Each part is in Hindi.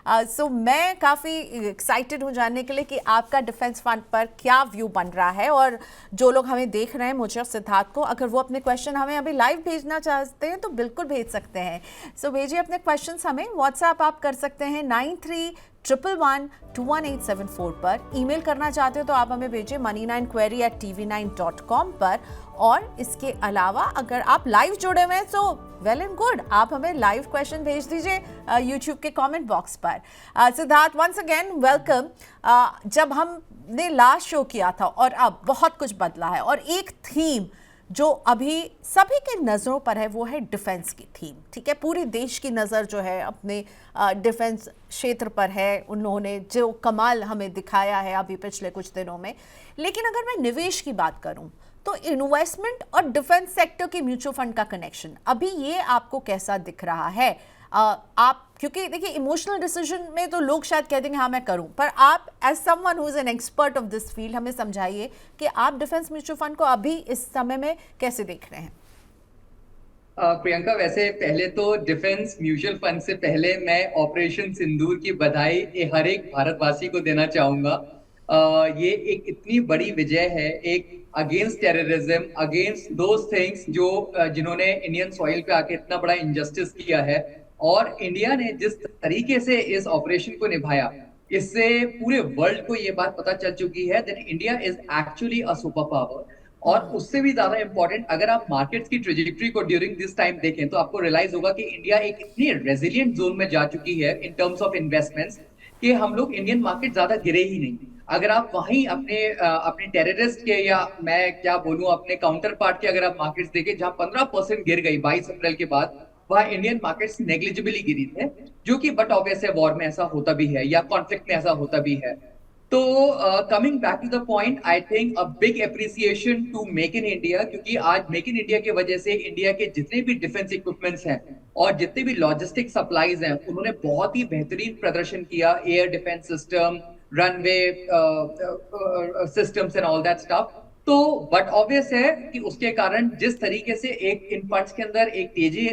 सो मैं काफ़ी एक्साइटेड हूँ जानने के लिए कि आपका डिफेंस फंड पर क्या व्यू बन रहा है। और जो लोग हमें देख रहे हैं, मुझे और सिद्धार्थ को, अगर वो अपने क्वेश्चन हमें अभी लाइव भेजना चाहते हैं तो बिल्कुल भेज सकते हैं। सो भेजिए अपने क्वेश्चन हमें। व्हाट्सएप आप कर सकते हैं 9311211874 पर। ईमेल करना चाहते हो तो आप हमें भेजिए money9query@tv9.com पर। और इसके अलावा अगर आप लाइव जुड़े हुए हैं तो वेल एंड गुड, आप हमें लाइव क्वेश्चन भेज दीजिए यूट्यूब के कमेंट बॉक्स पर। Siddharth, once again welcome. जब हमने लास्ट शो किया था और अब बहुत कुछ बदला है, और एक थीम जो अभी सभी के नज़रों पर है वो है डिफेंस की थीम। ठीक है, पूरे देश की नज़र जो है अपने डिफेंस क्षेत्र पर है। उन्होंने जो कमाल हमें दिखाया है अभी पिछले कुछ दिनों में। लेकिन अगर मैं निवेश की बात करूं तो इन्वेस्टमेंट और डिफेंस सेक्टर के म्यूचुअल फंड का कनेक्शन अभी ये आपको कैसा दिख रहा है? आप, क्योंकि देखिए इमोशनल डिसीजन में तो लोग शायद कह देंगे हाँ मैं करूं, पर आप as someone who is an expert of this field हमें समझाइए कि आप डिफेंस म्यूचुअल फंड को अभी इस समय में कैसे देख रहे हैं? प्रियंका, वैसे पहले तो डिफेंस म्यूचुअल फंड से पहले मैं ऑपरेशन सिंदूर की बधाई हर एक भारतवासी को देना चाहूंगा। ये एक इतनी बड़ी विजय है, एक against terrorism, against those things जो जिन्होंने इंडियन सॉइल पे आके इतना बड़ा इंजस्टिस किया है। और इंडिया ने जिस तरीके से इस ऑपरेशन को निभाया, इससे पूरे वर्ल्ड को ये बात पता चल चुकी है that India is actually a super power. और उससे भी ज्यादा इंपॉर्टेंट, अगर आप मार्केट्स की ट्रेजेक्टरी को ड्यूरिंग दिस टाइम देखें तो आपको रियलाइज होगा कि इंडिया एक इतनी रेजिलियंट जोन में जा चुकी है इन टर्म्स ऑफ इन्वेस्टमेंट्स कि हम लोग इंडियन मार्केट ज्यादा गिरे ही नहीं। अगर आप वहीं अपने टेररिस्ट के, या मैं क्या बोलूं अपने काउंटर पार्ट के, अगर आप मार्केट्स देखें जहां 15% गिर गई 22 अप्रैल के बाद, वह इंडियन मार्केट्स नेग्लिजिबली गिरी थे। जो कि बट ऑब्वियस है, वॉर में ऐसा होता भी है या कॉन्फ्लिक्ट में ऐसा होता भी है। तो coming back to the point, I think a big appreciation to make in India, क्योंकि आज मेक इन इंडिया की वजह से इंडिया के जितने भी डिफेंस इक्विपमेंट्स हैं और जितने भी लॉजिस्टिक सप्लाईज हैं, उन्होंने बहुत ही बेहतरीन प्रदर्शन किया। Air defence system, runway systems and all that stuff. तो बट ऑब्वियस है कि उसके कारण जिस तरीके से एक इन फंड्स के अंदर एक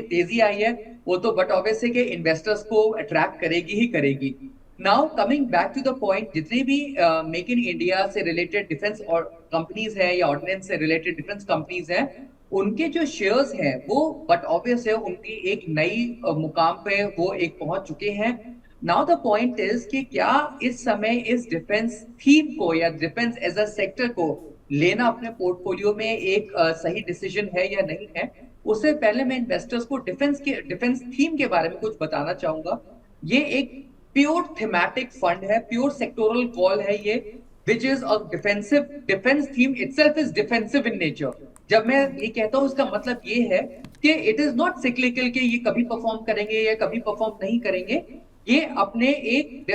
तेजी आई है, वो तो बट ऑब्वियस है कि इन्वेस्टर्स को अट्रैक्ट करेगी ही करेगी। Now coming back to the point, जितने भी मेक इन इंडिया से रिलेटेड डिफेंस और कंपनीज है या ऑर्डिनेंस से रिलेटेड डिफेंस कंपनीज हैं, उनके जो शेयर्स हैं वो बट ऑब्वियस है उनकी एक नई मुकाम पे वो एक पहुंच चुके हैं। नाउ द पॉइंट इज कि क्या इस समय इस डिफेंस थीम को या डिफेंस एज अ सेक्टर को लेना अपने पोर्टफोलियो में एक सही डिसीजन है या नहीं है। उससे पहले मैं इन्वेस्टर्स को डिफेंस थीम के बारे में कुछ बताना चाहूंगा। ये एक प्योर थीमेटिक फंड है, प्योर सेक्टोरल कॉल है ये, which is a defensive. Defence theme itself is defensive in nature. जब मैं ये कहता हूं इसका मतलब ये है कि इट इज नॉट सिक्लिकल कि ये कभी परफॉर्म करेंगे या कभी परफॉर्म नहीं करेंगे। ये अपने एक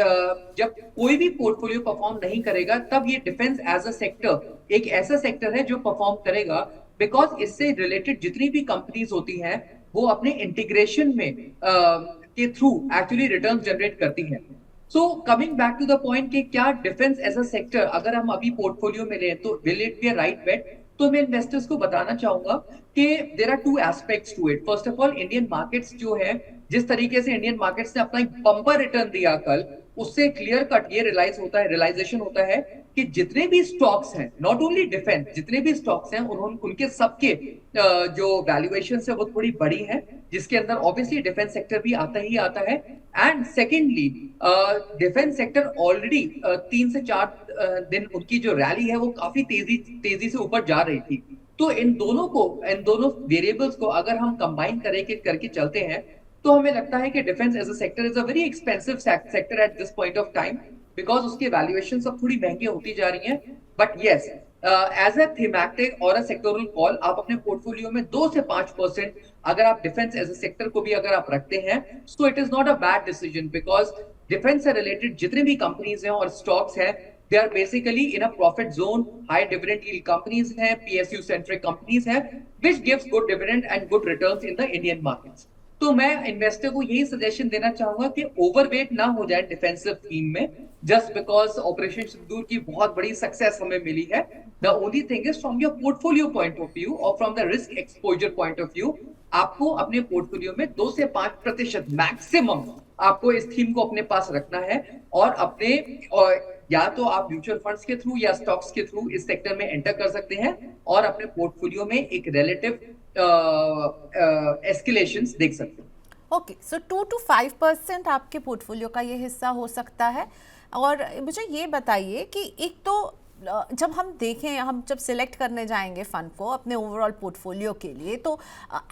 जब कोई भी पोर्टफोलियो परफॉर्म नहीं करेगा तब ये डिफेंस एज अ सेक्टर एक ऐसा सेक्टर है जो परफॉर्म करेगा, बिकॉज इससे रिलेटेड जितनी भी कंपनीज होती हैं वो अपने इंटीग्रेशन में के थ्रू एक्चुअली रिटर्न जनरेट करती हैं। So coming back to the point कि क्या डिफेंस एज अ सेक्टर अगर हम अभी पोर्टफोलियो में लें तो will it be a right bet? तो मैं इन्वेस्टर्स को बताना चाहूंगा कि there are two aspects to it. First of all, Indian markets जो है, जिस तरीके से इंडियन मार्केट्स ने अपना एक बम्पर रिटर्न दिया कल, उससे क्लियर कट ये रियलाइजेशन होता है कि जितने भी स्टॉक्स हैं, नॉट ओनली डिफेंस, जितने भी स्टॉक्स हैं उन्होंने उनके सबके जो वैल्यूएशन है वो थोड़ी बड़ी है, जिसके अंदर ऑब्वियसली डिफेंस सेक्टर भी आता ही आता है। And secondly, defence sector already 3 से 4 दिन उनकी जो रैली है वो काफी तेजी से ऊपर जा रही थी। तो इन दोनों वेरिएबल्स को अगर हम कंबाइन करके चलते हैं तो हमें लगता है कि defence as a sector is a very expensive sector at this point of time, because उसके वैल्यूएशन सब थोड़ी महंगी होती जा रही हैं। But yes, as a thematic और अ सेक्टोरल कॉल, आप अपने पोर्टफोलियो में 2 से 5% अगर आप डिफेंस एज अ सेक्टर को भी अगर आप रखते हैं, so it is not a bad decision, because defence से रिलेटेड जितने भी कंपनीज हैं और स्टॉक्स हैं, they are basically in a profit zone. High dividend yield companies हैं, पीएसयू सेंट्रिक कंपनीज हैं, which gives good dividend and good returns in the Indian markets. तो मैं इन्वेस्टर को यही सजेशन देना चाहूंगा कि ओवरवेट ना हो जाए डिफेंसिव थीम में, जस्ट बिकॉज ऑपरेशन सिंदूर की बहुत बड़ी सक्सेस हमें मिली है। The only thing is from your portfolio point of view और from the risk exposure point of view, आपको अपने पोर्टफोलियो में 2 से 5% मैक्सिमम आपको इस थीम को अपने पास रखना है और अपने या तो आप म्यूचुअल फंड्स के थ्रू या स्टॉक्स के थ्रू इस सेक्टर में एंटर कर सकते हैं और अपने पोर्टफोलियो में एक रिलेटिव एस्केलेशंस देख सकते हैं। ओके, सो 2 to 5% आपके पोर्टफोलियो का ये हिस्सा हो सकता है। और मुझे ये बताइए कि एक तो जब हम देखें, हम जब सिलेक्ट करने जाएंगे फ़ंड को अपने ओवरऑल पोर्टफोलियो के लिए, तो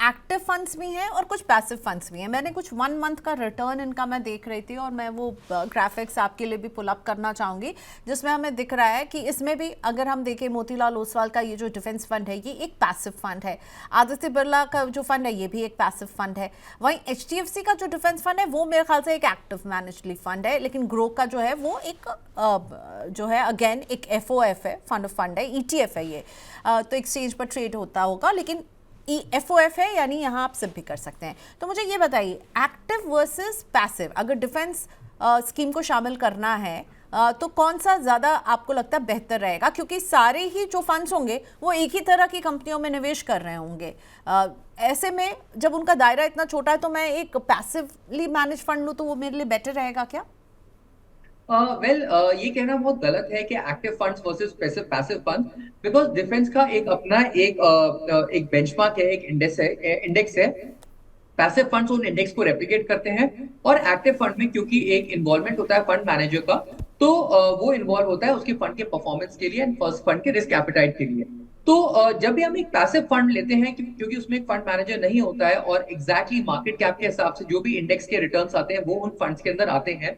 एक्टिव फंड्स भी हैं और कुछ पैसिव फंड्स भी हैं। मैंने कुछ 1 मंथ का रिटर्न इनका मैं देख रही थी और मैं वो ग्राफिक्स आपके लिए भी पुल अप करना चाहूँगी, जिसमें हमें दिख रहा है कि इसमें भी अगर हम देखें मोतीलाल ओसवाल का ये जो डिफेंस फंड है ये एक पैसिव फंड है, आदित्य बिरला का जो फंड है ये भी एक पैसिव फंड है, वहीं HDFC का जो डिफेंस फंड है वो मेरे ख्याल से एक एक्टिव मैनेजली फंड है, लेकिन ग्रो का जो है वो एक जो है अगेन एक FOF है, फंड ऑफ फंड है, ETF है ये, तो एक्सचेंज पर ट्रेड होता होगा, लेकिन FOF है यानी यहाँ आप सिप भी कर सकते हैं। तो मुझे ये बताइए, एक्टिव वर्सेस पैसिव अगर डिफेंस स्कीम को शामिल करना है तो कौन सा ज़्यादा आपको लगता है बेहतर रहेगा, क्योंकि सारे ही जो फंड्स होंगे वो एक ही तरह की कंपनियों में निवेश कर रहे होंगे। ऐसे में जब उनका दायरा इतना छोटा है तो मैं एक पैसिवली मैनेज फंड लूँ तो वो मेरे लिए बेटर रहेगा क्या? ये कहना बहुत गलत है कि active funds versus passive fund, because defence का एक अपना एक बेंचमार्क है, एक इंडेक्स है। पैसिव फंड्स उन इंडेक्स को रेप्लिकेट करते हैं और एक्टिव फंड में क्योंकि एक इन्वॉल्वमेंट होता है फंड मैनेजर का, तो वो इन्वॉल्व होता है उसके फंड के परफॉर्मेंस के लिए एंड फर्स्ट फंड के रिस्क एपेटाइट के लिए। तो जब भी हम एक पैसिव फंड लेते हैं क्योंकि उसमें एक फंड मैनेजर नहीं होता है और एग्जैक्टली मार्केट कैप के हिसाब से जो भी इंडेक्स के रिटर्न्स आते हैं वो उन फंड्स के अंदर आते हैं,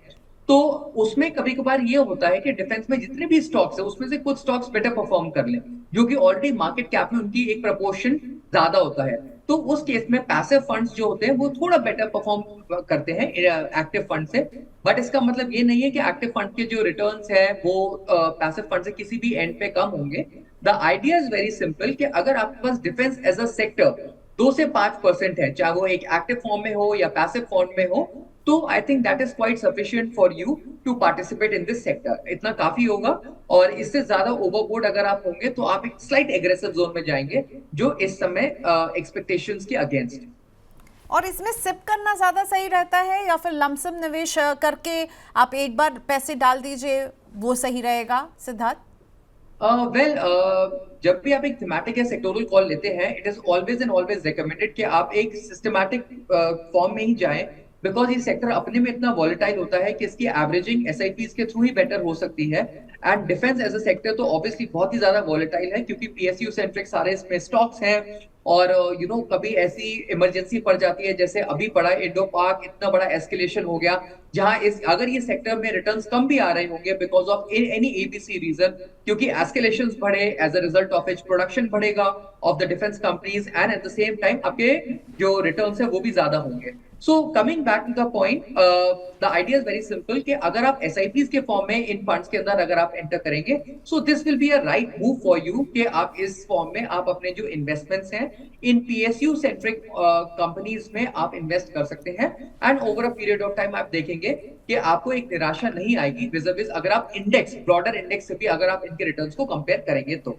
तो उसमें कभी कभार ये होता है कि डिफेंस में जितने भी स्टॉक्स है उसमें से कुछ स्टॉक्स बेटर परफॉर्म कर लें, जो कि ऑलरेडी मार्केट कैप में उनकी एक प्रपोर्शन ज्यादा होता है। तो उस केस में पैसिव फंड्स जो होते हैं वो थोड़ा बेटर परफॉर्म करते हैं एक्टिव फंड से। बट इसका मतलब ये नहीं है कि एक्टिव फंड के जो रिटर्न्स है वो पैसिव फंड से किसी भी एंड पे कम होंगे। The idea is very simple कि अगर आपके पास डिफेंस एज अ सेक्टर 2 से 5% है, चाहे वो एक एक्टिव फॉर्म में हो या पैसिव फॉर्म में हो, तो I think that is quite sufficient for you to participate in this sector. इतना काफी होगा और इससे ज्यादा ओवरबोर्ड अगर आप होंगे तो आप एक स्लाइट एग्रेसिव जोन में जाएंगे जो इस समय एक्सपेक्टेशंस के अगेंस्ट। और इसमें सिप करना ज्यादा सही रहता है या फिर लमसम निवेश करके आप एक बार पैसे डाल दीजिए वो सही रहेगा, सिद्धार्थ? जब भी आप एक थीमेटिक या सेक्टोरल कॉल लेते हैं, it is always and always recommended कि आप एक सिस्टमैटिक फॉर्म में ही जाएं, बिकॉज ये सेक्टर अपने में इतना वॉलेटाइल होता है कि इसकी एवरेजिंग SIPs के थ्रू ही बेटर हो सकती है। And defence as a sector तो ऑब्वियसली बहुत ही ज्यादा वॉलेटाइल है क्योंकि PSU सेंट्रिक सारे इसमें स्टॉक्स हैं और कभी ऐसी इमरजेंसी पड़ जाती है जैसे अभी पड़ा इंडो पाक, इतना बड़ा एस्केलेशन हो गया जहां अगर ये सेक्टर में रिटर्न्स कम भी आ रहे होंगे because of any ABC reason, क्योंकि एस्केलेशंस बढ़े as a result of each production बढ़ेगा of the defence companies and at the same time आपके जो रिटर्न्स है वो भी ज्यादा होंगे। So coming back to the point, the idea is very simple कि अगर आप SIPs के फॉर्म में इन फंड्स के अंदर अगर आप एंटर करेंगे, so this will be a right move for you कि आप इस फॉर्म में आप अपने जो इन्वेस्टमेंट्स हैं इन PSU सेंट्रिक कंपनीज में आप इन्वेस्ट कर सकते हैं and over a period of time आप देखेंगे कि आपको एक निराशा नहीं आएगी विज़ अगर आप इंडेक्स ब्रॉडर इंडेक्स से भी अगर आप इनके रिटर्न्स को कंपेयर करेंगे तो।